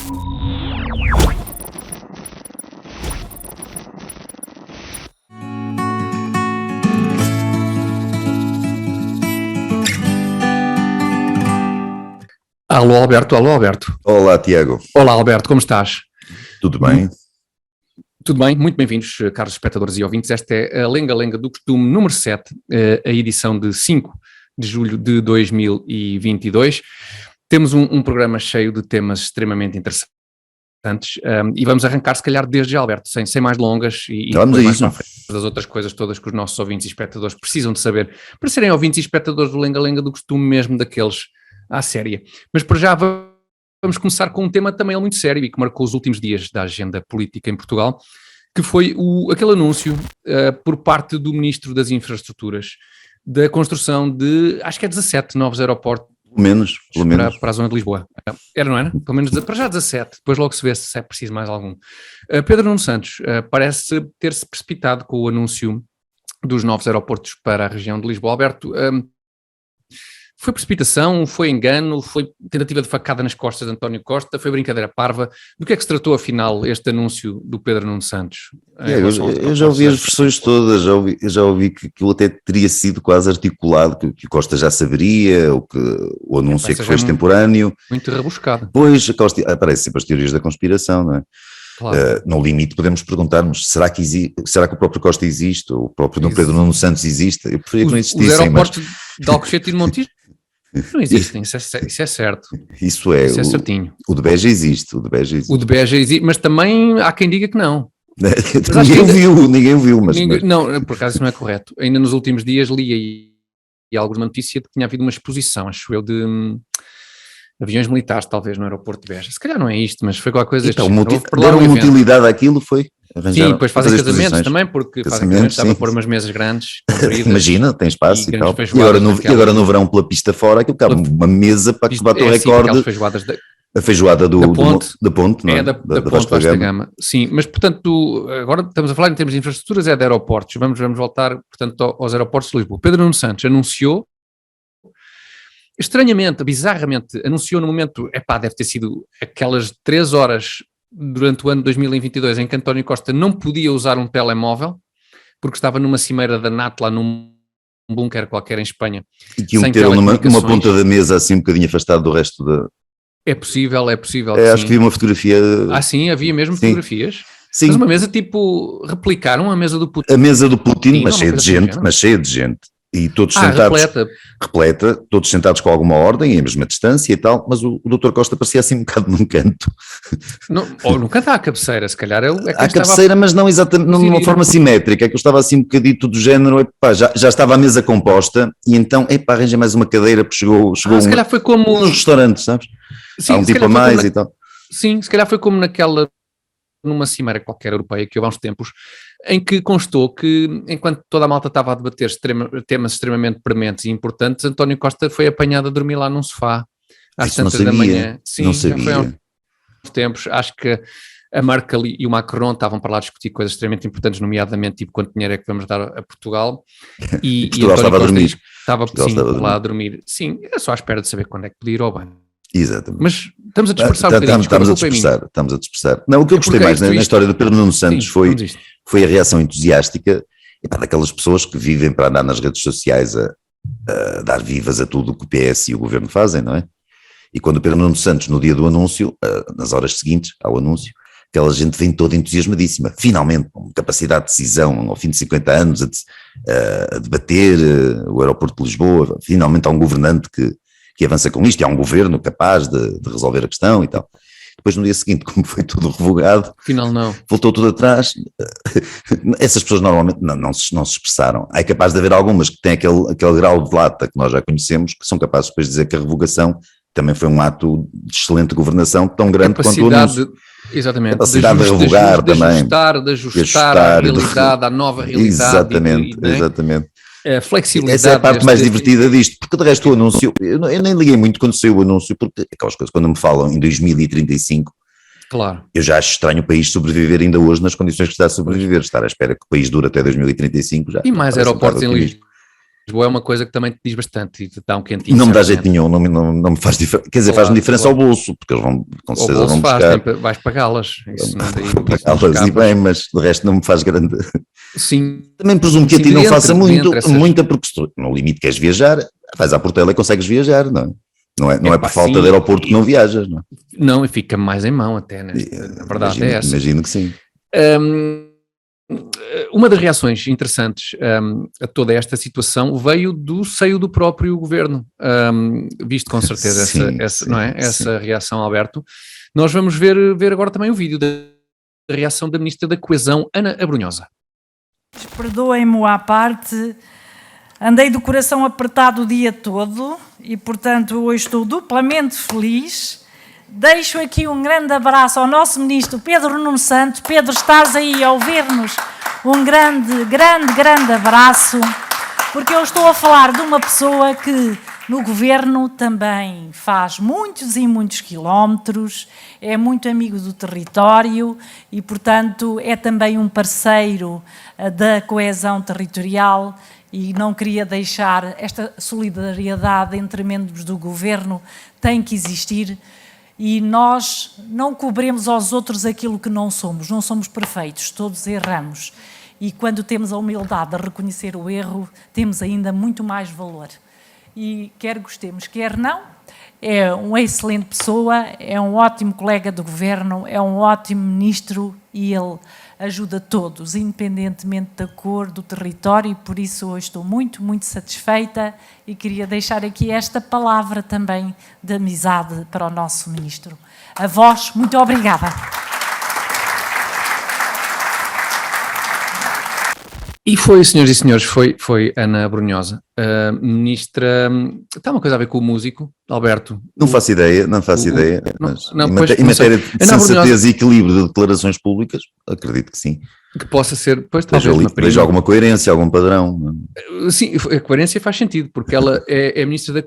Alô Alberto, alô Alberto. Olá Tiago. Olá Alberto, como estás? Tudo bem? Tudo bem, muito bem-vindos, caros espectadores e ouvintes. Esta é a Lenga Lenga do Costume número 7, a edição de 5 de julho de 2022. Temos um programa cheio de temas extremamente interessantes e vamos arrancar se calhar desde já, Alberto, sem mais longas e Vamos a isso. Das outras coisas todas que os nossos ouvintes e espectadores precisam de saber, para serem ouvintes e espectadores do Lenga Lenga do Costume mesmo daqueles à séria. Mas para já vamos começar com um tema também muito sério e que marcou os últimos dias da agenda política em Portugal, que foi aquele anúncio por parte do Ministro das Infraestruturas da construção de, acho que é 17 novos aeroportos. Pelo menos. Para a zona de Lisboa. Era, não era? Pelo menos para já 17, depois logo se vê se é preciso mais algum. Pedro Nuno Santos parece ter-se precipitado com o anúncio dos novos aeroportos para a região de Lisboa. Alberto, foi precipitação, foi engano, foi tentativa de facada nas costas de António Costa, foi brincadeira parva? Do que é que se tratou afinal este anúncio do Pedro Nuno Santos? Eu já ouvi as versões todas, já ouvi que aquilo até teria sido quase articulado, que o Costa já saberia, ou que o anúncio é que foi extemporâneo. Muito rebuscado. Pois, aparecem sempre as teorias da conspiração, não é? Claro. No limite podemos perguntar-nos, será que o próprio Costa existe, ou o próprio Pedro Nuno Santos existe? Eu preferia que não existissem. Os aeroportos de Alcochete e de Montijo não existem, isso é certo. Isso é certinho. O de Beja existe. O de Beja existe, mas também há quem diga que não. Ninguém o viu, mas... Não, por acaso isso não é correto. Ainda nos últimos dias li aí alguma notícia de que tinha havido uma exposição, acho eu, de aviões militares, talvez, no aeroporto de Beja. Se calhar não é isto, mas foi qualquer coisa... Então, deram uma utilidade àquilo, foi... Sim, depois fazem casamentos também, porque fazem casamentos, dá para pôr umas mesas grandes, imagina, tem espaço e tal. E agora no verão pela pista fora, aquilo cabe uma mesa para que bate o recorde. A feijoada da ponte, não é? Da ponte Vasco da Gama. Sim, mas portanto, agora estamos a falar em termos de infraestruturas, é de aeroportos. Vamos voltar, portanto, aos aeroportos de Lisboa. Pedro Nuno Santos anunciou, estranhamente, bizarramente, anunciou no momento, deve ter sido aquelas 3 horas durante o ano de 2022 em que António Costa não podia usar um telemóvel porque estava numa cimeira da NATO lá num bunker qualquer em Espanha. E que iam ter numa ponta da mesa assim um bocadinho afastado do resto da... É possível. Acho que vi uma fotografia... Sim, havia mesmo fotografias. Sim. Mas uma mesa tipo, replicaram a mesa do Putin. A mesa do Putin, mas cheia de gente. E todos sentados, repleta, todos sentados com alguma ordem, e a mesma distância e tal, mas o Dr. Costa parecia assim um bocado num canto. Ou num canto à cabeceira, se calhar ele... À cabeceira, mas não exatamente, não de uma forma simétrica, é que eu estava assim um bocadito do género, já estava a mesa composta, e então, arranja mais uma cadeira, porque chegou se calhar foi como... nos restaurantes, sabes? Sim, há um tipo a mais e tal. Sim, se calhar foi como numa cimeira qualquer europeia que houve há uns tempos, em que constou que, enquanto toda a malta estava a debater temas extremamente prementes e importantes, António Costa foi apanhado a dormir lá num sofá às tantas da manhã. Sim, não sabia. Foi há uns tempos. Acho que a Merkel e o Macron estavam para lá discutir coisas extremamente importantes, nomeadamente tipo quanto dinheiro é que vamos dar a Portugal. E Portugal estava a dormir. Estava lá a dormir. Sim, era só à espera de saber quando é que podia ir ao banho. Exatamente. Mas estamos a dispersar um bocadinho. Estamos a dispersar. Não, o que eu gostei mais na história do Pedro Nuno Santos foi a reação entusiástica daquelas pessoas que vivem para andar nas redes sociais a dar vivas a tudo o que o PS e o Governo fazem, não é? E quando o Pedro Nuno Santos, no dia do anúncio, nas horas seguintes ao anúncio, aquela gente vem toda entusiasmadíssima, finalmente, com capacidade de decisão, ao fim de 50 anos, a debater o aeroporto de Lisboa, finalmente há um governante que avança com isto, e há um governo capaz de resolver a questão e tal. Depois no dia seguinte, como foi tudo revogado, afinal não. Voltou tudo atrás. Essas pessoas normalmente não se expressaram. É capaz de haver algumas que têm aquele grau de lata que nós já conhecemos, que são capazes depois de dizer que a revogação também foi um ato de excelente governação, tão grande quanto o anúncio. Exatamente. Capacidade de revogar também. De ajustar a realidade, à nova realidade. Exatamente. A flexibilidade. Essa é a parte mais divertida disto, porque de resto o anúncio, eu nem liguei muito quando saiu o anúncio, porque aquelas coisas, quando me falam em 2035, claro, eu já acho estranho o país sobreviver ainda hoje nas condições que está a sobreviver, estar à espera que o país dure até 2035 já. E mais aeroportos em Lisboa. Lisboa é uma coisa que também te diz bastante e te dá um quentinho. Não me dá jeito nenhum, não me faz diferença. Quer dizer, faz-me diferença ao bolso, porque eles vão, com certeza, vão buscar. Vais pagá-las. Pagá-las e bem, mas de resto não me faz grande. Sim. Também presumo que a ti não faça muita, porque se no limite queres viajar, vais à Portela e consegues viajar, não é? Não é por falta de aeroporto que não viajas, não é? Não, e fica mais em mão até, né? A verdade é essa. Imagino que sim. Uma das reações interessantes a toda esta situação veio do seio do próprio governo, visto com certeza essa reação, Alberto. Nós vamos ver agora também o vídeo da reação da Ministra da Coesão, Ana Abrunhosa. Perdoem-me à parte, andei do coração apertado o dia todo e, portanto, hoje estou duplamente feliz. Deixo aqui um grande abraço ao nosso Ministro Pedro Nuno Santos. Pedro, estás aí a ouvir-nos? Um grande abraço, porque eu estou a falar de uma pessoa que no Governo também faz muitos e muitos quilómetros, é muito amigo do território e, portanto, é também um parceiro da coesão territorial e não queria deixar esta solidariedade entre membros do Governo, tem que existir. E nós não cobremos aos outros aquilo que não somos perfeitos, todos erramos. E quando temos a humildade de reconhecer o erro, temos ainda muito mais valor. E quer gostemos, quer não, é uma excelente pessoa, é um ótimo colega do Governo, é um ótimo ministro e ele ajuda todos, independentemente da cor, do território, e por isso hoje estou muito satisfeita e queria deixar aqui esta palavra também de amizade para o nosso ministro. A vós, muito obrigada. E foi, senhoras e senhores, foi Ana Abrunhosa, ministra. Está uma coisa a ver com o músico, Alberto? Não faço ideia, mas em matéria de sensatez e equilíbrio de declarações públicas, acredito que sim. Que possa ser, pois talvez vejo alguma coerência, algum padrão. Sim, a coerência faz sentido, porque ela é ministra da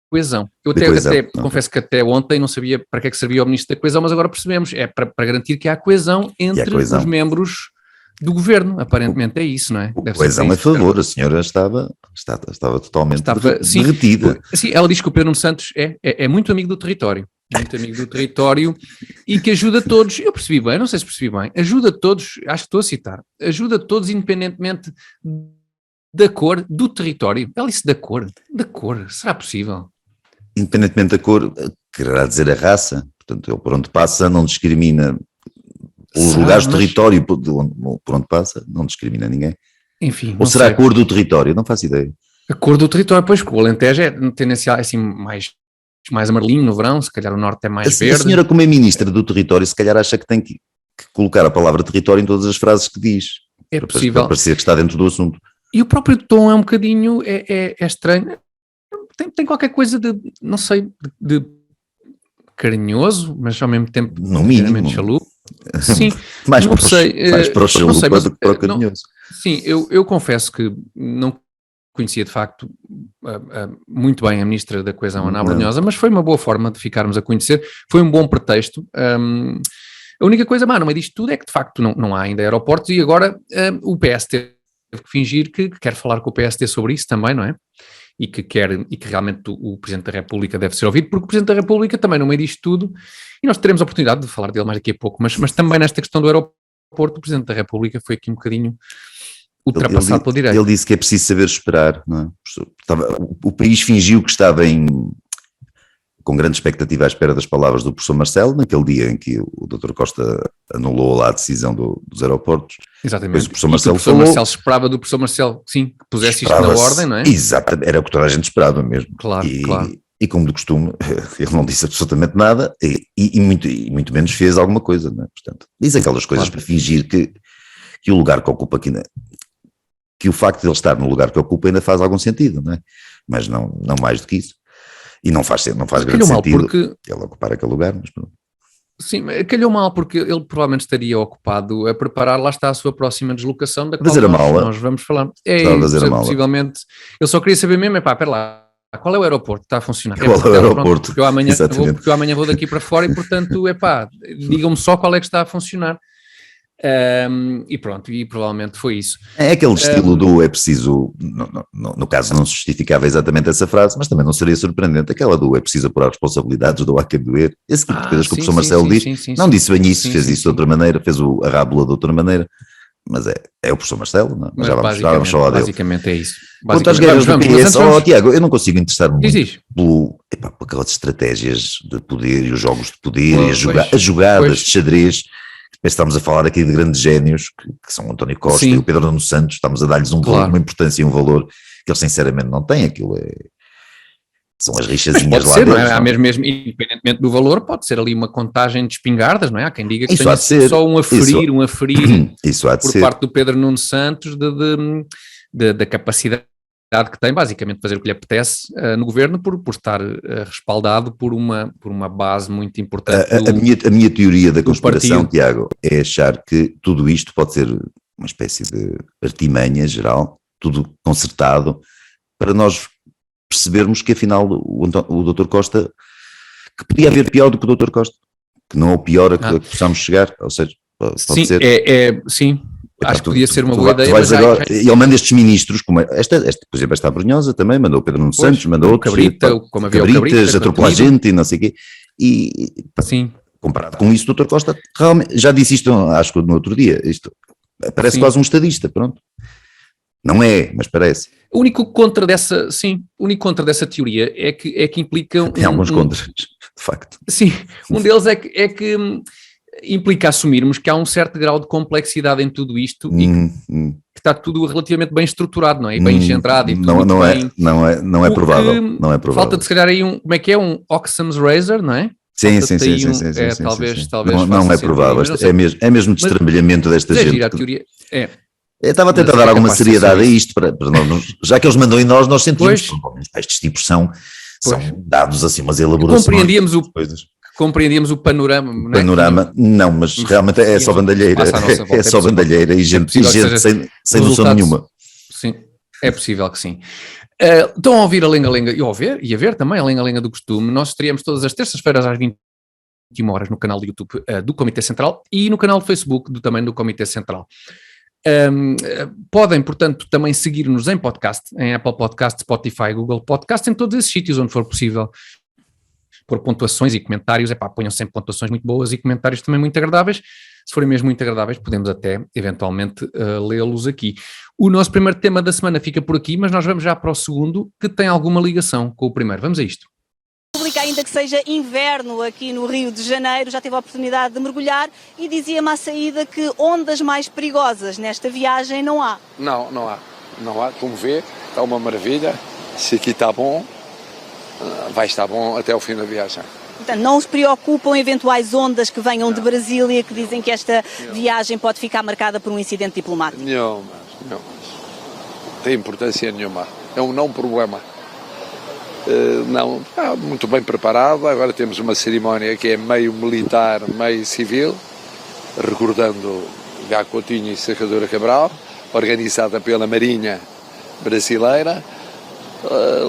Coesão. Eu até confesso que até ontem não sabia para que é que servia o ministro da Coesão, mas agora percebemos, é para garantir que há coesão entre os membros do Governo, aparentemente é isso, não é? Coesão a favor, a senhora estava totalmente derretida. Sim, ela diz que o Pedro Nuno Santos é muito amigo do território, e que ajuda todos, eu percebi bem, não sei se percebi bem, ajuda todos, acho que estou a citar, ajuda todos independentemente da cor do território. Ela disse da cor, será possível? Independentemente da cor, quererá dizer a raça, portanto ele por onde passa não discrimina. Os lugares do território por onde passa, não discrimina ninguém. Enfim. Ou será a cor do território? Não faço ideia. A cor do território, pois, porque o Alentejo é tendencial, assim, mais amarelinho no verão, se calhar o norte é mais verde. A senhora, como é ministra do território, se calhar acha que tem que colocar a palavra território em todas as frases que diz. É possível. Para parecer que está dentro do assunto. E o próprio tom é um bocadinho, é estranho. Tem qualquer coisa de, não sei, de carinhoso, mas ao mesmo tempo no mínimo chalupo. Sim, mais para o chalupa do que para o carinhoso. Sim, eu confesso que não conhecia de facto muito bem a Ministra da Coesão, Ana Abrunhosa, mas foi uma boa forma de ficarmos a conhecer, foi um bom pretexto. A única coisa má no meio disto tudo é que de facto não há ainda aeroportos e agora o PS teve que fingir que quer falar com o PSD sobre isso também, não é? E que realmente o Presidente da República deve ser ouvido, porque o Presidente da República também no meio disto tudo, e nós teremos a oportunidade de falar dele mais daqui a pouco, mas também nesta questão do aeroporto, o Presidente da República foi aqui um bocadinho ultrapassado pela direita. Ele disse que é preciso saber esperar, não é? O país fingiu que estava com grande expectativa à espera das palavras do professor Marcelo, naquele dia em que o Dr. Costa anulou lá a decisão dos aeroportos. Exatamente. O professor Marcelo Marcelo esperava do professor Marcelo, sim, que pusesse isto na ordem, não é? Exato, era o que toda a gente esperava mesmo. Claro. E como de costume, ele não disse absolutamente nada e muito menos fez alguma coisa, não é? Portanto, diz aquelas coisas para fingir que o lugar que ocupa aqui, que o facto de ele estar no lugar que ocupa ainda faz algum sentido, não é? Mas não mais do que isso. E não faz grande sentido ele ocupar aquele lugar, mas pronto. Sim, calhou mal porque ele provavelmente estaria ocupado a preparar, lá está a sua próxima deslocação, da qual nós vamos falar. Possivelmente, ele só queria saber mesmo, espera lá, qual é o aeroporto que está a funcionar? Qual é o aeroporto? Porque eu amanhã vou daqui para fora e portanto, digam-me só qual é que está a funcionar. E pronto, e provavelmente foi isso. É aquele estilo do é preciso, no caso não se justificava exatamente essa frase, mas também não seria surpreendente, aquela do é preciso apurar responsabilidades, do há quem doer, esse tipo de coisas que o professor Marcelo diz, não disse bem isso, fez isso de outra maneira, fez a rábula de outra maneira, mas é o professor Marcelo, não? Mas já vamos falar dele. Basicamente é isso. Quanto às guerras do PS, Tiago, eu não consigo interessar-me muito por aquelas estratégias de poder e os jogos de poder e as jogadas de xadrez. Estamos a falar aqui de grandes génios que são o António Costa e o Pedro Nuno Santos, estamos a dar-lhes uma importância e um valor que eles sinceramente não têm, aquilo são as rixazinhas lá deles. Não é? Há mesmo, independentemente do valor, pode ser ali uma contagem de espingardas, não é? Há quem diga que tem só um a ferir isso há de por ser. Parte do Pedro Nuno Santos da capacidade que tem basicamente de fazer o que lhe apetece no governo por estar respaldado por uma base muito importante. A minha teoria da conspiração, Tiago, é achar que tudo isto pode ser uma espécie de artimanha geral, tudo concertado, para nós percebermos que afinal o Dr. Costa, que podia haver pior do que o Dr. Costa, que não é o pior a que possamos chegar, ou seja, pode ser. Sim. Acho que podia ser uma boa ideia. Ele manda estes ministros, como por exemplo, esta Brunhosa também, mandou o Pedro Nuno Santos, mandou outros. Cabritas, atropelar gente e não sei o quê. Sim. Comparado com isso, o Dr. Costa, realmente, já disse isto, acho que no outro dia, isto parece quase um estadista, pronto. Não é, mas parece. O único contra dessa teoria é que implica... Tem alguns contras, de facto. Sim, um deles é que implica assumirmos que há um certo grau de complexidade em tudo isto e que está tudo relativamente bem estruturado, não é? E bem engendrado e tudo não é provável. Não é provável. Falta de se calhar aí um Occam's Razor, não é? Sim. Talvez não é provável, é mesmo destrambelhamento desta gente. A teoria eu estava a tentar dar alguma seriedade a isto, para nós, já que eles mandam em nós sentimos que estes tipos são dados assim, umas elaborações. Compreendíamos o panorama. Não, mas realmente é só bandalheira. É só bandalheira e gente sem noção nenhuma. Sim, é possível que sim. Estão a ouvir a Lenga-Lenga e a ver também a Lenga-Lenga do Costume. Nós estreamos todas as terças-feiras às 21 horas no canal do YouTube do Comitê Central e no canal do Facebook também do Comitê Central. Podem, portanto, também seguir-nos em podcast, em Apple Podcast, Spotify, Google Podcast, em todos esses sítios onde for possível. Por pontuações e comentários, ponham sempre pontuações muito boas e comentários também muito agradáveis. Se forem mesmo muito agradáveis, podemos até, eventualmente, lê-los aqui. O nosso primeiro tema da semana fica por aqui, mas nós vamos já para o segundo, que tem alguma ligação com o primeiro. Vamos a isto. Ainda que seja inverno aqui no Rio de Janeiro, já tive a oportunidade de mergulhar e dizia-me à saída que ondas mais perigosas nesta viagem não há. Não há, como vê, está uma maravilha, se aqui está bom, vai estar bom até o fim da viagem. Portanto, não se preocupam eventuais ondas que venham de Brasília, que dizem que esta viagem pode ficar marcada por um incidente diplomático? Não tem importância nenhuma, é um não problema. Não, está muito bem preparado. Agora temos uma cerimónia que é meio militar, meio civil, recordando Gá Coutinho e Sacadura Cabral, organizada pela Marinha Brasileira.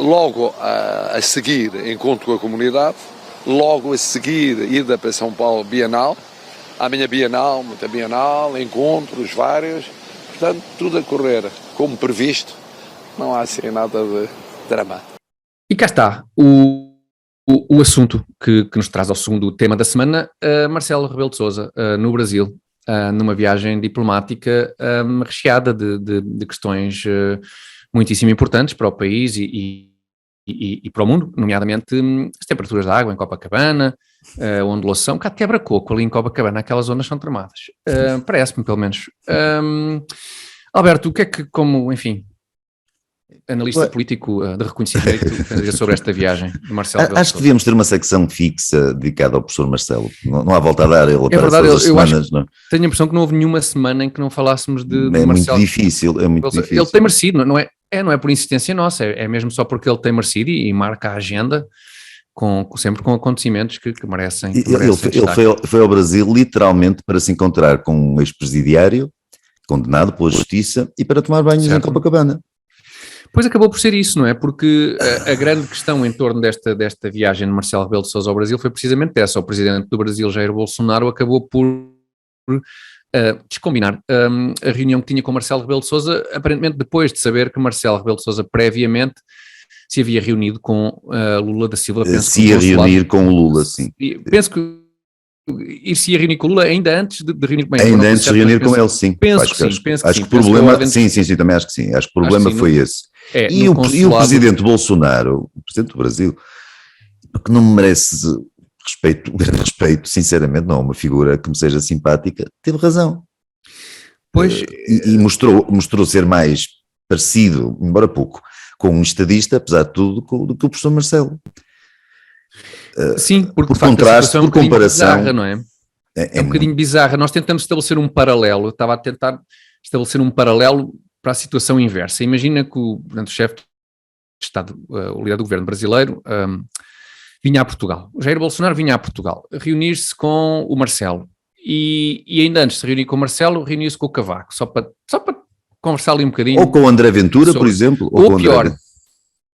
Logo a seguir, encontro com a comunidade. Logo a seguir, ida para São Paulo, Bienal. Amanhã Bienal, muita Bienal, encontros vários. Portanto, tudo a correr como previsto. Não há assim nada de drama. E cá está o assunto que nos traz ao segundo tema da semana, Marcelo Rebelo de Sousa, no Brasil, numa viagem diplomática recheada de questões muitíssimo importantes para o país e para o mundo, nomeadamente as temperaturas da água em Copacabana, a ondulação, um bocado de quebra-coco ali em Copacabana, aquelas zonas são tramadas, parece-me pelo menos. Alberto, o que é que, enfim, analista político de reconhecido dizer sobre esta viagem de Marcelo Rebelo de Sousa? Acho que devíamos ter uma secção fixa dedicada ao professor Marcelo, não há volta a dar, ele aparece verdade, todas as semanas. Não? Tenho a impressão que não houve nenhuma semana em que não falássemos de Marcelo. Muito difícil. Ele tem merecido, não é por insistência nossa, é mesmo só porque ele tem merecido e marca a agenda sempre com acontecimentos que merecem. Ele foi ao Brasil literalmente para se encontrar com um ex-presidiário condenado pela justiça e para tomar banhos em Copacabana. Pois acabou por ser isso, não é? Porque a grande questão em torno desta viagem de Marcelo Rebelo de Sousa ao Brasil foi precisamente essa. O presidente do Brasil, Jair Bolsonaro, acabou por descombinar a reunião que tinha com Marcelo Rebelo de Sousa, aparentemente depois de saber que Marcelo Rebelo de Sousa previamente se havia reunido com Lula da Silva. Se ia reunir com o Lula, sim. Penso que se ia reunir com o Lula ainda antes de reunir com ele. Ainda antes de reunir com ele, sim. Penso que sim. Acho que o problema, sim, também acho que sim. Acho que o problema foi esse. E o presidente Bolsonaro, o presidente do Brasil, que não me merece respeito, sinceramente, não é uma figura que me seja simpática, teve razão. Pois. E mostrou ser mais parecido, embora pouco, com um estadista, apesar de tudo, do que o professor Marcelo. Sim, porque por contraste, por comparação, bizarra, não é? É um bocadinho bizarra. Nós tentamos estabelecer um paralelo, eu estava a tentar estabelecer um paralelo para a situação inversa. Imagina que o chefe de Estado, o líder do governo brasileiro, vinha a Portugal. O Jair Bolsonaro vinha a Portugal, reunir-se com o Marcelo e ainda antes de se reunir com o Marcelo, reuniu-se com o Cavaco, só para conversar ali um bocadinho. Ou com o André Ventura, por exemplo. Ou pior,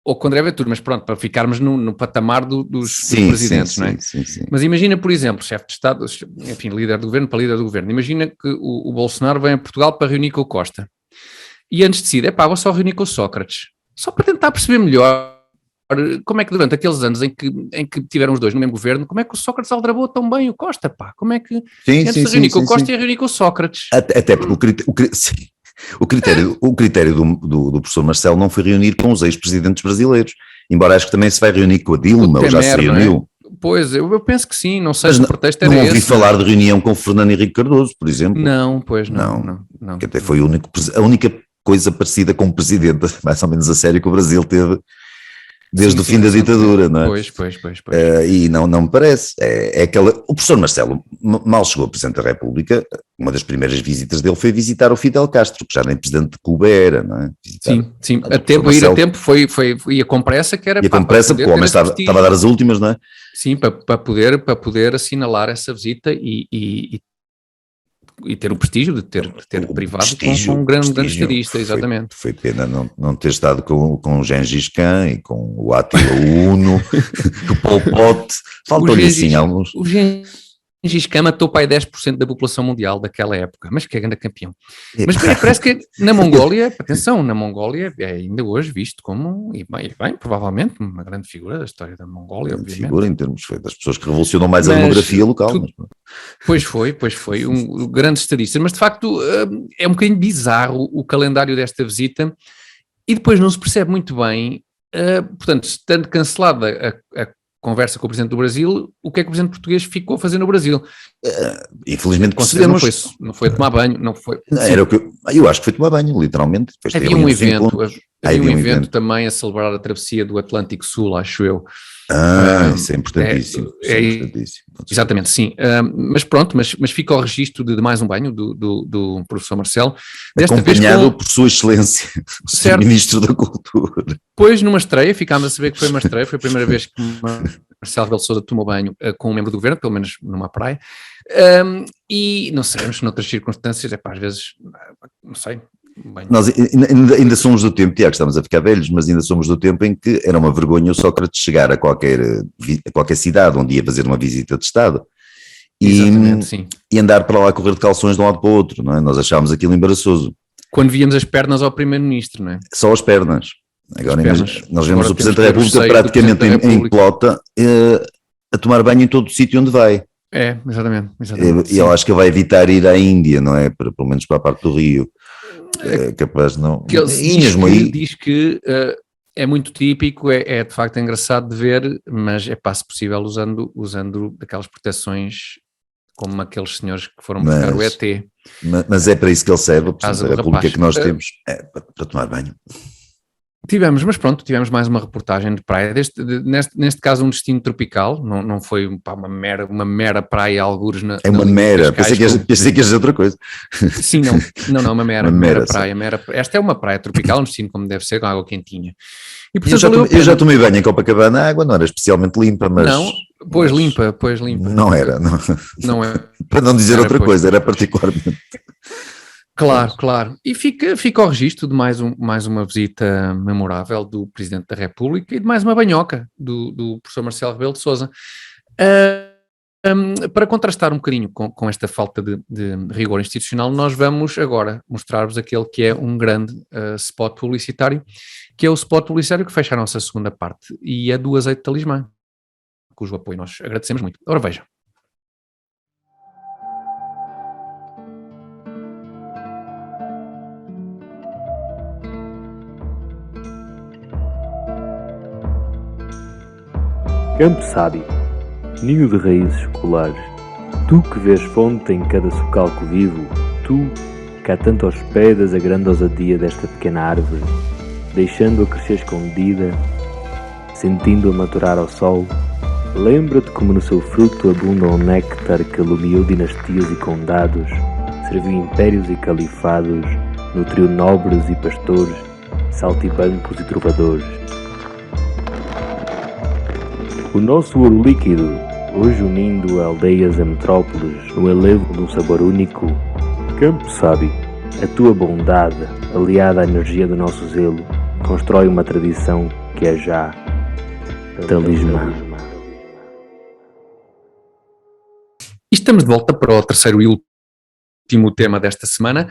ou com o André Ventura, mas pronto, para ficarmos no patamar dos presidentes, não é? Sim. Mas imagina, por exemplo, chefe de Estado, enfim, líder do governo para líder do governo, imagina que o Bolsonaro vem a Portugal para reunir com o Costa e antes decide, vou só reunir com o Sócrates, só para tentar perceber melhor como é que durante aqueles anos em que tiveram os dois no mesmo governo, como é que o Sócrates aldrabou tão bem o Costa, como é que antes de reunir com o Costa ia reunir com o Sócrates. Até porque o critério do professor Marcelo não foi reunir com os ex-presidentes brasileiros, embora acho que também se vai reunir com a Dilma, ou já se reuniu. Pois, eu penso que sim, não sei se o pretexto era esse. Não ouvi falar de reunião com o Fernando Henrique Cardoso, por exemplo. Não, pois não. Que até foi a única coisa parecida com o presidente, mais ou menos a sério, que o Brasil teve desde o fim da ditadura, não é? Pois. E não me parece. O professor Marcelo mal chegou a Presidente da República, uma das primeiras visitas dele foi visitar o Fidel Castro, que já nem Presidente de Cuba era, não é? Sim. Ir a tempo ia com pressa, que era ia com pressa, porque o homem estava a dar as últimas, não é? Sim, para poder assinalar essa visita e ter o prestígio de ter privado com um grande estadista, exatamente. Foi pena não ter estado com o Gengis Khan e com o Átila Uno, o Pol Pot, faltou-lhe assim alguns. O Gengis Khan matou para aí 10% da população mundial daquela época, mas que é grande campeão. Mas parece que na Mongólia, atenção, na Mongólia é ainda hoje visto como, e bem, provavelmente, uma grande figura da história da Mongólia, obviamente. Figura em termos das pessoas que revolucionam mais a demografia local. Pois foi, um grande estadista, mas de facto é um bocadinho bizarro o calendário desta visita e depois não se percebe muito bem, portanto, estando cancelada a conversa com o Presidente do Brasil, o que é que o Presidente português ficou a fazer no Brasil? Infelizmente percebemos. Não foi tomar banho, não foi... Era o que eu acho que foi tomar banho, literalmente. Havia um evento também a celebrar a travessia do Atlântico Sul, acho eu. Isso é importantíssimo. Exatamente, sim. Mas pronto, mas fica o registro de mais um banho do professor Marcelo. Acompanhado por Sua Excelência, o Sr. Ministro da Cultura. Depois, numa estreia, ficámos a saber que foi uma estreia, foi a primeira vez que Marcelo Rebelo de Sousa tomou banho com um membro do governo, pelo menos numa praia, e não sabemos se noutras circunstâncias, às vezes, não sei. Bem. Nós ainda somos do tempo, Tiago, estamos a ficar velhos, mas ainda somos do tempo em que era uma vergonha o Sócrates chegar a qualquer cidade onde ia fazer uma visita de Estado e andar para lá correr de calções de um lado para o outro, não é? Nós achávamos aquilo embaraçoso. Quando víamos as pernas ao Primeiro-Ministro, não é? Só as pernas. Agora nós vemos o Presidente da República praticamente em pelota a tomar banho em todo o sítio onde vai. Exatamente. E eu acho que ele vai evitar ir à Índia, não é? Pelo menos para a parte do Rio. Capaz de não. Diz que é muito típico, é de facto engraçado de ver, mas se possível usando aquelas proteções como aqueles senhores que foram buscar o ET. Mas é para isso que ele serve, a República que nós temos, para tomar banho. Tivemos mais uma reportagem de praia, neste caso um destino tropical, não foi uma mera praia algures na... É uma mera, pensei que ias dizer outra coisa. Sim, não, uma mera praia. Esta é uma praia tropical, um destino como deve ser, com água quentinha. E, portanto, eu já tomei banho em Copacabana, a água não era especialmente limpa, mas... Não, pois limpa. Não era, não é. Para não dizer outra coisa, era particularmente... Claro. E fica o registro de mais uma visita memorável do Presidente da República e de mais uma banhoca do professor Marcelo Rebelo de Sousa. Para contrastar um bocadinho com esta falta de rigor institucional, nós vamos agora mostrar-vos aquele que é um grande spot publicitário, que é o spot publicitário que fecha a nossa segunda parte, e é do Azeite Talismã, cujo apoio nós agradecemos muito. Ora, vejam. Campo Sábio, ninho de raízes escolares, tu que vês fonte em cada socalco vivo, tu que há tanto hospedas a grande ousadia desta pequena árvore, deixando-a crescer escondida, sentindo-a maturar ao sol, lembra-te como no seu fruto abunda um néctar que alumiou dinastias e condados, serviu impérios e califados, nutriu nobres e pastores, saltibancos e trovadores. O nosso ouro líquido, hoje unindo aldeias a metrópoles no elevo de um sabor único, Campo Sábio, a tua bondade, aliada à energia do nosso zelo, constrói uma tradição que é já talismã. E estamos de volta para o terceiro e último tema desta semana.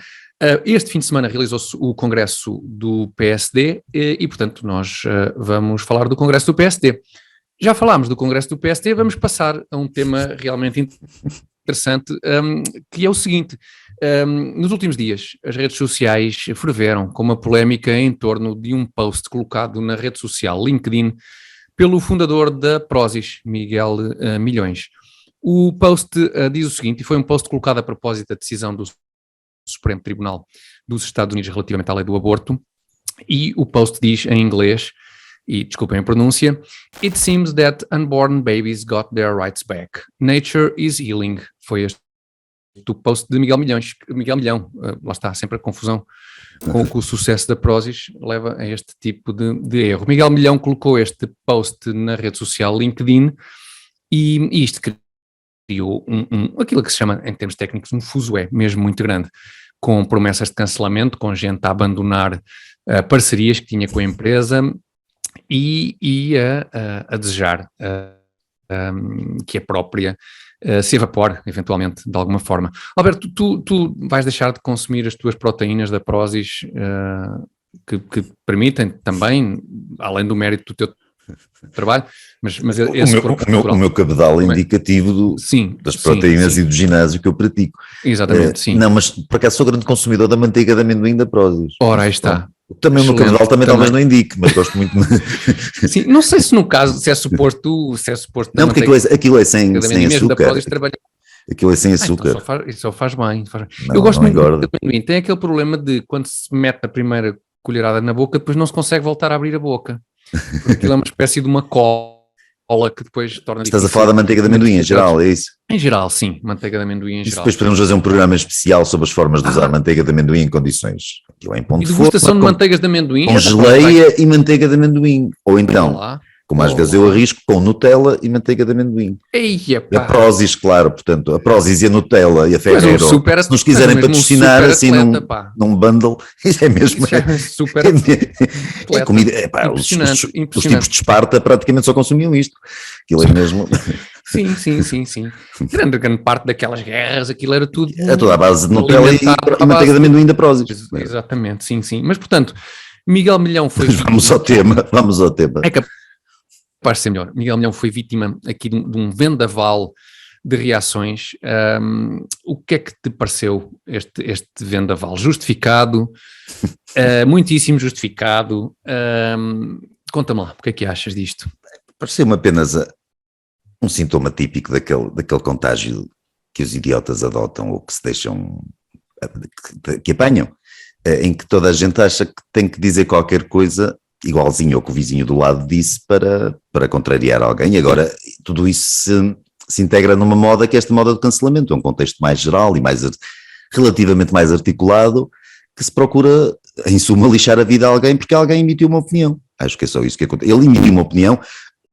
Este fim de semana realizou-se o congresso do PSD e, portanto, nós vamos falar do congresso do PSD. Já falámos do congresso do PSD, vamos passar a um tema realmente interessante, que é o seguinte. Nos últimos dias, as redes sociais ferveram com uma polémica em torno de um post colocado na rede social LinkedIn pelo fundador da Prozis, Miguel Milhões. O post diz o seguinte, e foi um post colocado a propósito da decisão do Supremo Tribunal dos Estados Unidos relativamente à lei do aborto, e o post diz em inglês, e desculpem a pronúncia, "It seems that unborn babies got their rights back. Nature is healing." Foi este o post de Miguel Milhão. Lá está, sempre a confusão com que o sucesso da Prozis leva a este tipo de erro. Miguel Milhão colocou este post na rede social LinkedIn e isto criou aquilo que se chama, em termos técnicos, um fuzué mesmo muito grande, com promessas de cancelamento, com gente a abandonar parcerias que tinha com a empresa, e a desejar que a própria se evapore, eventualmente, de alguma forma. Alberto, tu vais deixar de consumir as tuas proteínas da Prozis que permitem também, além do mérito do teu trabalho, mas o meu cabedal é indicativo das proteínas e do ginásio que eu pratico. Exatamente, sim. Não, mas por acaso sou grande consumidor da manteiga de amendoim da Prozis. Ora, aí está. Também o meu cabedal também talvez não indique, mas gosto muito. Sim, não sei se no caso, se é suposto não, porque aquilo é sem açúcar. Aquilo é sem açúcar. Então isso faz bem. Não, eu gosto muito engorda. de amendoim. Tem aquele problema de quando se mete a primeira colherada na boca, depois não se consegue voltar a abrir a boca. Porque aquilo é uma espécie de uma cola que depois torna... Estás a falar da manteiga de amendoim em geral, é isso? Em geral, sim. Manteiga de amendoim em geral. Depois podemos fazer um programa especial sobre as formas de usar manteiga de amendoim em condições. Aquilo é em ponto de forma. E degustação de manteigas de amendoim. Com geleia e manteiga de amendoim. Ou então, como às vezes eu arrisco, com Nutella e manteiga de amendoim. A Prozis, claro, portanto, a Prozis e a Nutella e a Ferrero, se nos quiserem patrocinar assim num bundle, isso é mesmo. Isso é super é comida, os tipos de Esparta praticamente só consumiam isto. Aquilo é mesmo... Sim. Grande parte daquelas guerras, aquilo era tudo... É toda a base de Nutella e manteiga de amendoim da Prozis. Exatamente, sim. Mas, portanto, Miguel Milhão foi... Vamos ao tema. É capaz de ser melhor. Miguel Milhão foi vítima aqui de um vendaval de reações. O que é que te pareceu este vendaval? Justificado? Muitíssimo justificado. Conta-me lá, o que é que achas disto? Pareceu-me apenas um sintoma típico daquele contágio que os idiotas adotam ou que se deixam, que apanham, em que toda a gente acha que tem que dizer qualquer coisa igualzinho ao que o vizinho do lado disse para contrariar alguém. E agora tudo isso se integra numa moda que é esta moda do cancelamento, é um contexto mais geral e relativamente mais articulado, que se procura, em suma, lixar a vida a alguém porque alguém emitiu uma opinião. Acho que é só isso que acontece. Ele emitiu uma opinião,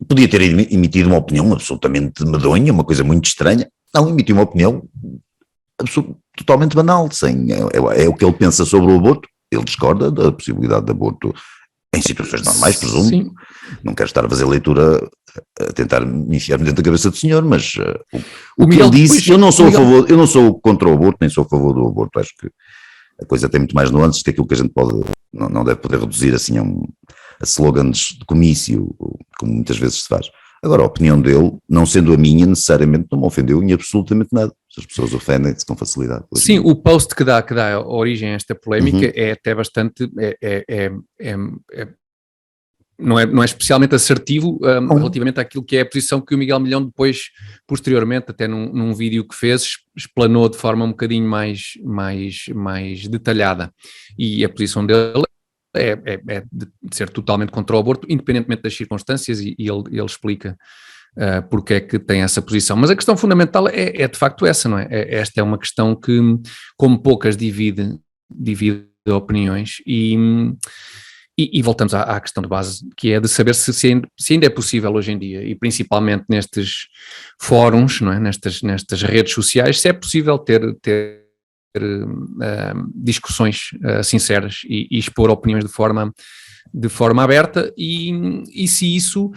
podia ter emitido uma opinião absolutamente medonha, uma coisa muito estranha. Não, emitiu uma opinião totalmente banal, é o que ele pensa sobre o aborto. Ele discorda da possibilidade de aborto em situações normais, presumo. Sim. Não quero estar a fazer leitura a tentar me enfiar-me dentro da cabeça do senhor, mas o que ele disse, eu não sou a favor, eu não sou contra o aborto, nem sou a favor do aborto, acho que a coisa tem muito mais nuances que aquilo que a gente não deve poder reduzir assim a slogans de comício, como muitas vezes se faz. Agora, a opinião dele, não sendo a minha, necessariamente não me ofendeu em absolutamente nada. As pessoas ofendem-se com facilidade. Sim, o post que dá origem a esta polémica é até bastante, não é especialmente assertivo relativamente àquilo que é a posição que o Miguel Milhão depois, posteriormente, até num vídeo que fez, explanou de forma um bocadinho mais detalhada. E a posição dele é de ser totalmente contra o aborto, independentemente das circunstâncias, e ele explica porque é que tem essa posição. Mas a questão fundamental é de facto essa, não é? Esta é uma questão que, como poucas, divide opiniões e voltamos à questão de base, que é de saber se ainda é possível hoje em dia, e principalmente nestes fóruns, não é? nestas redes sociais, se é possível ter discussões sinceras e expor opiniões de forma aberta, e se isso,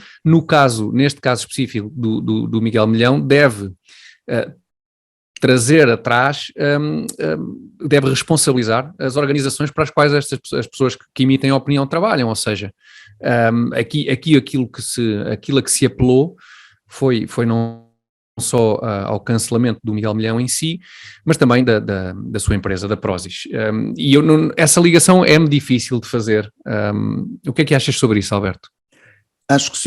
neste caso específico do Miguel Milhão, deve trazer atrás, deve responsabilizar as organizações para as quais as pessoas que emitem a opinião trabalham, ou seja, aqui aquilo a que se apelou foi não só ao cancelamento do Miguel Milhão em si, mas também da sua empresa, da Prozis. E essa ligação é-me difícil de fazer. O que é que achas sobre isso, Alberto? Acho que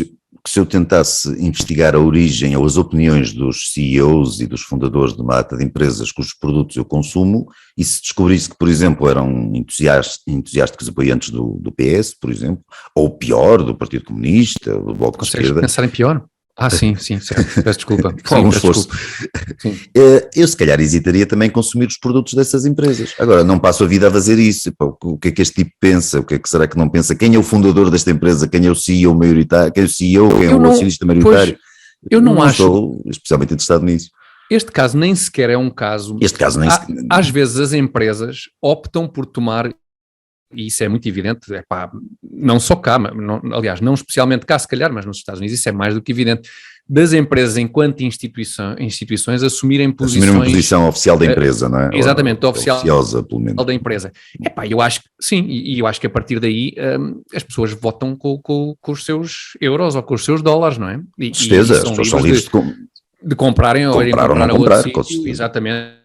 se eu tentasse investigar a origem ou as opiniões dos CEOs e dos fundadores de uma data de empresas cujos produtos eu consumo, e se descobrisse que, por exemplo, eram entusiásticos apoiantes do PS, por exemplo, ou pior, do Partido Comunista, do Bloco de Esquerda... Consegues pensar em pior? Sim, certo. Peço desculpa. Com algum esforço. Eu se calhar hesitaria também em consumir os produtos dessas empresas. Agora, não passo a vida a fazer isso. O que é que este tipo pensa? O que é que será que não pensa? Quem é o fundador desta empresa? Quem é o CEO maioritário? Quem é o CEO? Quem é o acionista maioritário? Eu não estou especialmente interessado nisso. Este caso nem sequer é um caso... Às vezes as empresas optam por tomar... E isso é muito evidente, não só cá, aliás, não especialmente cá se calhar, mas nos Estados Unidos isso é mais do que evidente, das empresas enquanto instituições assumirem uma posição oficial da empresa, não é? Exatamente, oficiosa, pelo menos. Da empresa. Eu acho que sim, e eu acho que a partir daí as pessoas votam com os seus euros ou com os seus dólares, não é? Com certeza, as pessoas são livres de comprarem ou irem comprar a outro sítio, exatamente,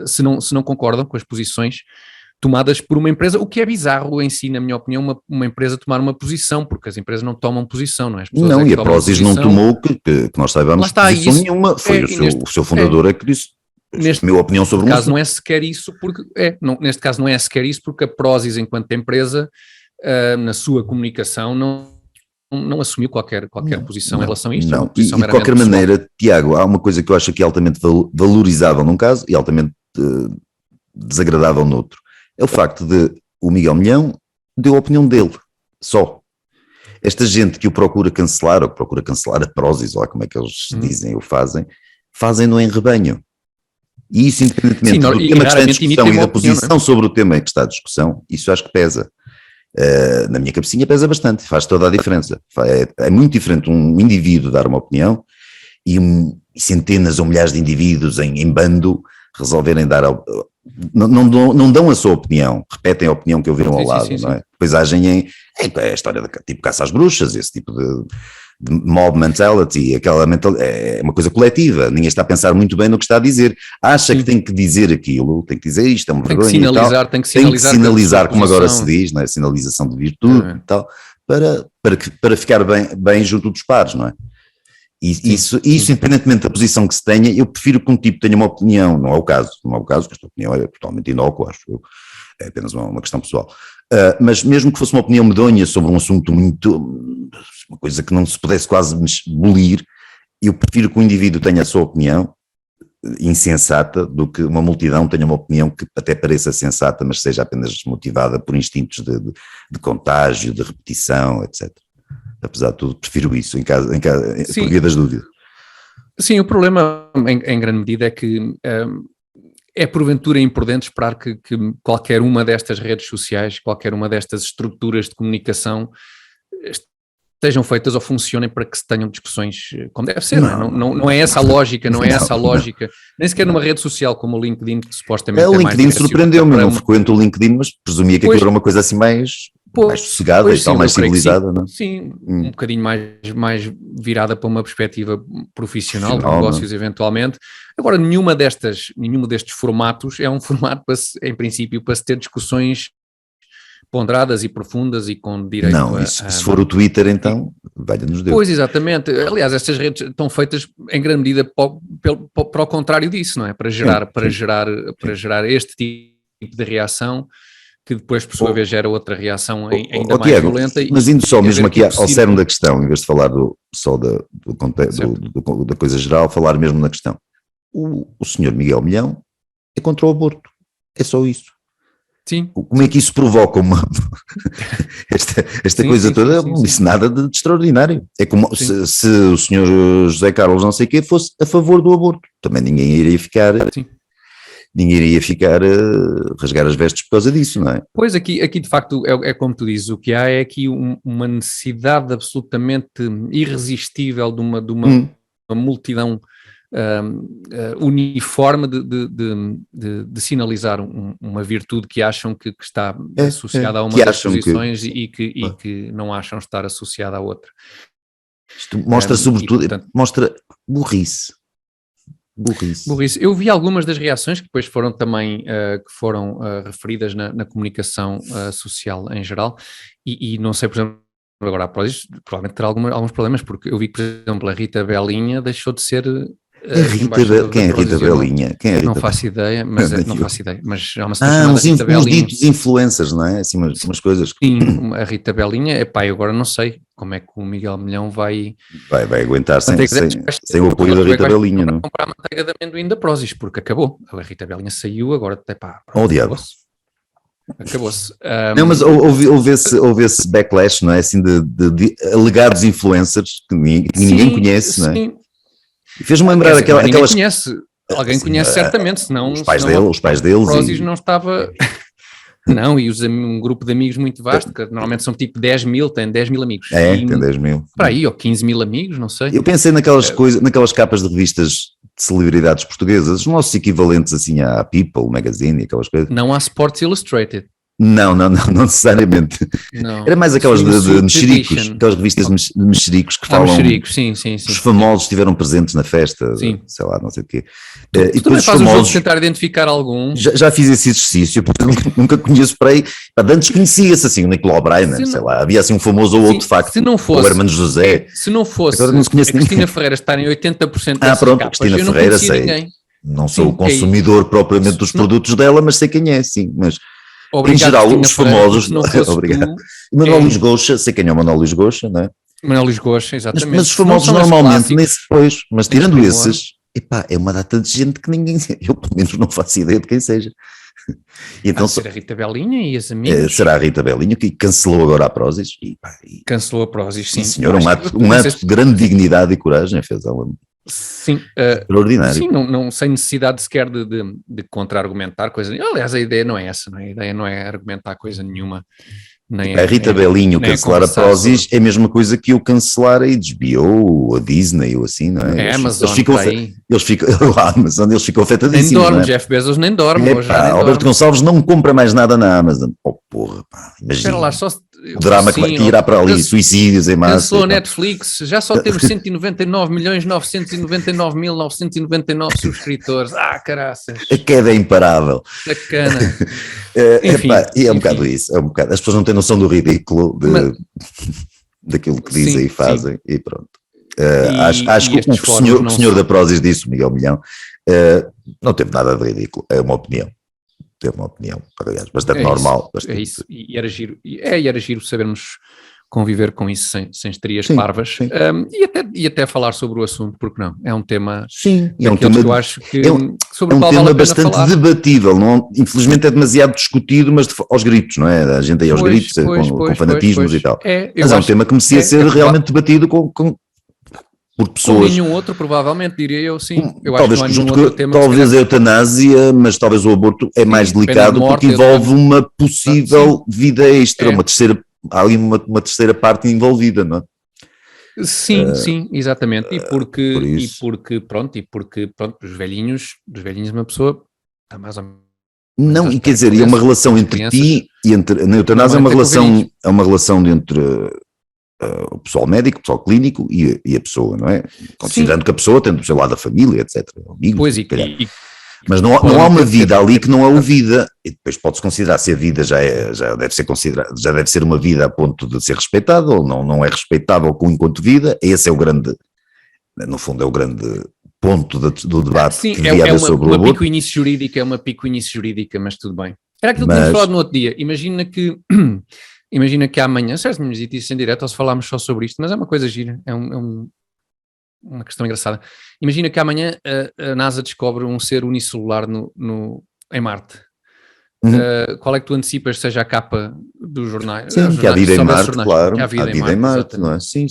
se não concordam com as posições tomadas por uma empresa, o que é bizarro em si, na minha opinião, uma empresa tomar uma posição, porque as empresas não tomam posição, não é? Não, e a Prozis não tomou, que nós saibamos, posição nenhuma, foi o seu fundador que disse, a minha opinião sobre caso não é sequer isso, neste caso não é sequer isso, porque a Prozis, enquanto empresa, na sua comunicação, não assumiu qualquer posição em relação a isto. Não, e de qualquer maneira, Tiago, há uma coisa que eu acho aqui altamente valorizável num caso e altamente desagradável no outro. É o facto de o Miguel Milhão deu a opinião dele, só. Esta gente que o procura cancelar, ou que procura cancelar a Prozis, ou lá como é que eles dizem ou fazem-no em rebanho. E isso, independentemente do tema que está em discussão e da posição sobre o tema que está em discussão, isso acho que pesa. Na minha cabecinha pesa bastante, faz toda a diferença. É muito diferente um indivíduo dar uma opinião e centenas ou milhares de indivíduos em bando resolverem dar... Não dão a sua opinião, repetem a opinião que ouviram ao lado, não é? Depois agem é a história tipo caça às bruxas, esse tipo de mob mentality, é uma coisa coletiva, ninguém está a pensar muito bem no que está a dizer, acha que tem que dizer aquilo, tem que dizer isto, é uma vergonha tem que sinalizar como agora se diz, não é? Sinalização de virtude e tal, para ficar bem junto dos pares, não é? Isso, independentemente da posição que se tenha, eu prefiro que um tipo tenha uma opinião, não é o caso, que esta opinião é totalmente inócua, acho eu, é apenas uma questão pessoal, mas mesmo que fosse uma opinião medonha sobre um assunto uma coisa que não se pudesse quase bolir, eu prefiro que o indivíduo tenha a sua opinião insensata do que uma multidão tenha uma opinião que até pareça sensata, mas seja apenas motivada por instintos de contágio, de repetição, etc. Apesar de tudo, prefiro isso, por via das dúvidas. Sim, o problema, em grande medida, é que é porventura imprudente esperar que qualquer uma destas redes sociais, qualquer uma destas estruturas de comunicação sejam feitas ou funcionem para que se tenham discussões como deve ser, não é? Não é essa a lógica, como deve ser, não é? Não é essa a lógica, não é essa a lógica, nem sequer numa rede social como o LinkedIn, que supostamente o LinkedIn surpreendeu-me, eu não frequento o LinkedIn, mas presumia que aquilo era uma coisa assim mais sossegada e tal, mais civilizada, não é? Sim, um bocadinho mais virada para uma perspectiva profissional, de negócios eventualmente. Agora, nenhum destes formatos é um formato, em princípio, para se ter discussões ponderadas e profundas e com direito se for o Twitter, então, valha-nos Deus. Pois, exatamente. Aliás, estas redes estão feitas em grande medida para o contrário disso, não é? Para gerar este tipo de reação, que depois, por sua vez, gera outra reação ainda mais Tiago, violenta. Mas indo só mesmo aqui ao cerne da questão, em vez de falar só da coisa geral, falar mesmo na questão. O senhor Miguel Milhão é contra o aborto. É só isso. Sim. Como é que isso provoca esta coisa toda? Não disse nada de extraordinário. É como se o senhor José Carlos não sei o quê fosse a favor do aborto. Também ninguém iria ficar rasgar as vestes por causa disso, não é? Pois, aqui de facto é como tu dizes, o que há é aqui uma necessidade absolutamente irresistível de uma multidão uniforme de sinalizar uma virtude que acham que está associada a uma das posições e que não acham estar associada à outra. Isto mostra sobretudo, mostra burrice. Eu vi algumas das reações que depois foram também referidas na comunicação social em geral e não sei, por exemplo, agora a Prozis provavelmente terá alguns problemas, porque eu vi que, por exemplo, a Rita Belinha deixou de ser quem é a Rita Belinha? Não faço ideia, mas há uma senhora uns ditos influencers, não é? Assim, umas coisas. Sim, a Rita Belinha, eu agora não sei como é que o Miguel Milhão vai aguentar sem o apoio da Rita Belinha, não? Comprar a manteiga de amendoim da Prozis, porque acabou. A Rita Belinha saiu, agora até acabou-se. Não, mas houve esse backlash, não é? Assim, de alegados influencers que ninguém conhece, não é? Fez-me lembrar aquelas... Alguém conhece certamente, senão... Os pais deles. Prozis não estava... Não, e um grupo de amigos muito vasto, que normalmente são tipo 10 mil, tem 10 mil amigos. Tem 10 mil. Para aí, ou 15 mil amigos, não sei. Eu pensei naquelas capas de revistas de celebridades portuguesas, os nossos equivalentes assim à People Magazine e aquelas coisas. Não há Sports Illustrated. Não necessariamente. Não. Era mais aquelas de mexericos, aquelas revistas de mexericos que falam. Mexericos, sim. Os famosos estiveram presentes na festa, sei lá, não sei o quê. Tu também fazes o jogo de tentar identificar algum? Já fiz esse exercício, porque nunca conheço para aí. Antes conhecia-se assim, o Nicolau Breiner, sei lá, havia assim um famoso ou outro de facto, o Hermano José. Se não fosse agora não se conhece a Cristina Ferreira estar em 80% dessas capas, Cristina Ferreira, sei. Ninguém. Não sou o consumidor propriamente dos produtos dela, mas sei quem é, sim, mas... Obrigado, em geral, os famosos. Obrigado. Manuel Luís Goxa, sei quem é o Manuel Luís Goxa, não é? Manuel Luís Goxa, exatamente. Mas os famosos normalmente, mas tirando esses, é uma data de gente que ninguém, eu pelo menos não faço ideia de quem seja. E então, será a Rita Belinha e as amigas? Será a Rita Belinha que cancelou agora a Prozis. Cancelou a Prozis, sim. Senhor, um ato de grande dignidade e coragem fez ela. Sim, extraordinário. Sim, não sem necessidade sequer de contra-argumentar coisa nenhuma. Aliás, a ideia não é essa, não é? A ideia não é argumentar coisa nenhuma. A Rita Belinho cancelar a Prozis é a mesma coisa que eu cancelar a HBO, a Disney ou assim, não é? Amazon, eles ficam afetadíssimos. Nem dorme, Jeff Bezos nem dorme. Alberto Gonçalves não compra mais nada na Amazon. Porra, imagina. Lá, o drama que vai tirar para ali, suicídios em massa. Cancelou a Netflix, já só temos 199.999.999 subscritores. Caraças. A queda é imparável. Sacana. Enfim, é um bocado isso, as pessoas não têm noção do ridículo daquilo que dizem e fazem, e pronto. Acho que o senhor da Prozis disse, o Miguel Milhão, não teve nada de ridículo, é uma opinião. Teve uma opinião, aliás, bastante normal. É isso, e era giro sabermos conviver com isso sem histerias parvas, e até falar sobre o assunto, porque não, é um tema, é um tema que eu acho que sobre o qual tema bastante falar. Debatível, não, infelizmente é demasiado discutido, mas aos gritos, não é? A gente aí aos gritos, com fanatismos e tal, mas é um tema que merecia ser realmente debatido por pessoas. Com nenhum outro, provavelmente, diria eu, sim. Eu talvez acho que não há nenhum outro tema. Talvez a eutanásia, mas talvez o aborto é mais delicado porque envolve uma possível vida extra, há ali uma terceira parte envolvida, não é? Sim, exatamente. E porque os velhinhos, uma pessoa está mais ou menos. Não, e quer dizer, e é uma relação entre ti e entre. Na eutanásia é uma relação entre o pessoal médico, o pessoal clínico e a pessoa, não é? Considerando que a pessoa tem do seu lado a família, etc. Amigos, pois, mas não há uma vida ali que não é ouvida, e depois pode-se considerar se a vida já deve ser uma vida a ponto de ser respeitada ou não é respeitável enquanto vida. Esse é o grande, no fundo, é o grande ponto do debate que devia haver sobre o aborto. É uma pico início jurídica, mas tudo bem. Era aquilo que tínhamos falado no outro dia. Imagina que amanhã, certo, me disse isso em direto, ou se falámos só sobre isto, mas é uma coisa gira, uma questão engraçada. Imagina que amanhã a NASA descobre um ser unicelular em Marte. Qual é que tu antecipas seja a capa dos jornais? Sim, que há vida em Marte, claro. Há vida em Marte, não é? Sim.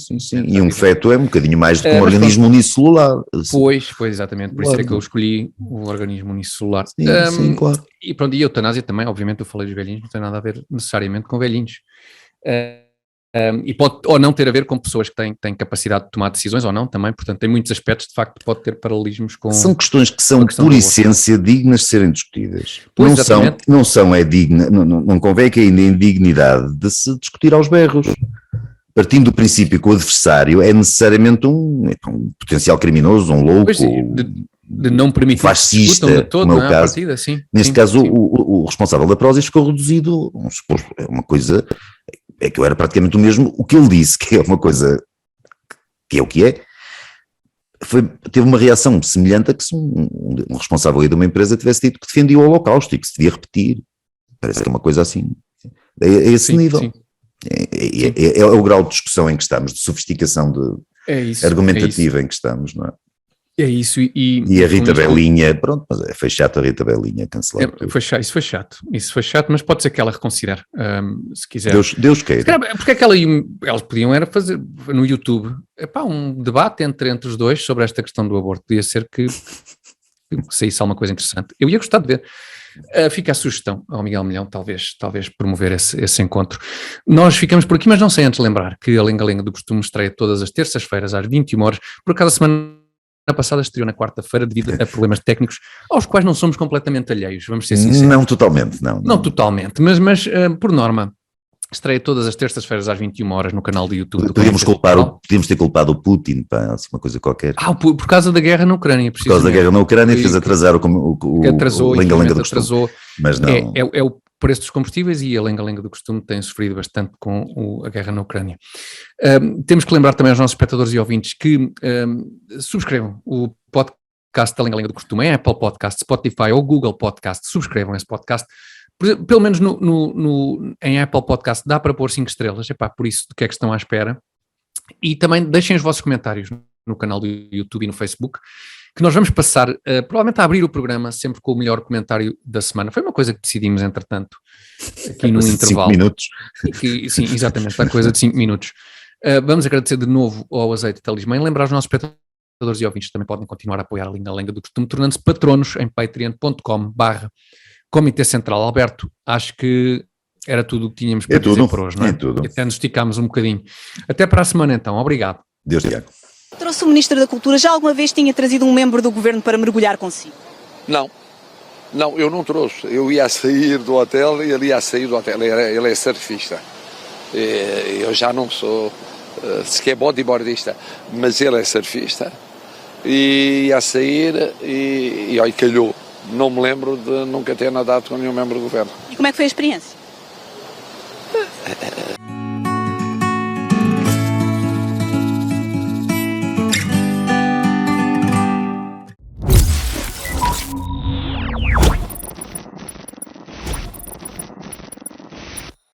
E um feto é um bocadinho mais do que um organismo unicelular. Pois, exatamente. Por isso é que eu escolhi o organismo unicelular. Sim, claro. E pronto, e a eutanásia também, obviamente eu falei dos velhinhos, não tem nada a ver necessariamente com velhinhos. E pode ou não ter a ver com pessoas que têm capacidade de tomar decisões ou não também, portanto tem muitos aspectos, de facto pode ter paralelismos com... São questões que são por essência dignas de serem discutidas. Não convém que ainda a indignidade de se discutir aos berros, partindo do princípio que o adversário é necessariamente um potencial criminoso, um louco, de não permitir fascista, de todo, no meu caso. Partida, sim, neste caso o responsável da Prozis ficou reduzido, uma coisa... É que eu era praticamente o mesmo, o que ele disse, que é uma coisa que é o que é, teve uma reação semelhante a que se um responsável aí de uma empresa tivesse dito que defendia o Holocausto e que se devia repetir. Parece que é uma coisa assim, é esse nível. Sim. É o grau de discussão em que estamos, de sofisticação argumentativa em que estamos, não é? É isso, e a Rita Belinha, pronto, mas foi chato a Rita Belinha cancelar. Isso foi chato, mas pode ser que ela reconsidere, se quiser. Deus queira. Porque é que elas podiam era fazer no YouTube um debate entre os dois sobre esta questão do aborto, podia ser que saísse alguma coisa interessante. Eu ia gostar de ver. Fica a sugestão ao Miguel Milhão, talvez promover esse encontro. Nós ficamos por aqui, mas não sei antes lembrar que a Lenga-Lenga do Costume estreia todas as terças-feiras às 21 horas, por acaso a semana passada estreou na quarta-feira devido a problemas técnicos aos quais não somos completamente alheios, vamos ser sinceros. Não totalmente, não. Não totalmente, mas por norma estreia todas as terças-feiras às 21 horas no canal do YouTube. Podíamos ter culpado o Putin, assim, uma coisa qualquer. Por causa da guerra na Ucrânia, Por causa da guerra na Ucrânia fez atrasar o Lenga-Lenga do Costume. Mas não. É o preço dos combustíveis e a Lenga-Lenga do Costume tem sofrido bastante com a guerra na Ucrânia. Temos que lembrar também aos nossos espectadores e ouvintes que subscrevam o podcast da Lenga-Lenga do Costume em Apple Podcast, Spotify ou Google Podcast. Subscrevam esse podcast. Pelo menos em Apple Podcast dá para pôr 5 estrelas, por isso do que é que estão à espera. E também deixem os vossos comentários no canal do YouTube e no Facebook, que nós vamos passar, provavelmente a abrir o programa sempre com o melhor comentário da semana. Foi uma coisa que decidimos, entretanto, aqui no intervalo. 5 minutos. Sim, exatamente, a coisa de 5 minutos. Vamos agradecer de novo ao Azeite Talismã e lembrar os nossos espectadores e ouvintes também podem continuar a apoiar a Lenga-Lenga do Costume, tornando-se patronos em patreon.com/Comitê Central. Alberto, acho que era tudo o que tínhamos para dizer por hoje, não é? É tudo. Até nos esticámos um bocadinho. Até para a semana então, obrigado. Deus Tiago. Trouxe o Ministro da Cultura, já alguma vez tinha trazido um membro do Governo para mergulhar consigo? Não, eu não trouxe. Eu ia sair do hotel e ele ia sair do hotel. Ele é surfista. Eu já não sou sequer bodyboardista, mas ele é surfista. E ia sair e calhou. Não me lembro de nunca ter nadado com nenhum membro do Governo. E como é que foi a experiência?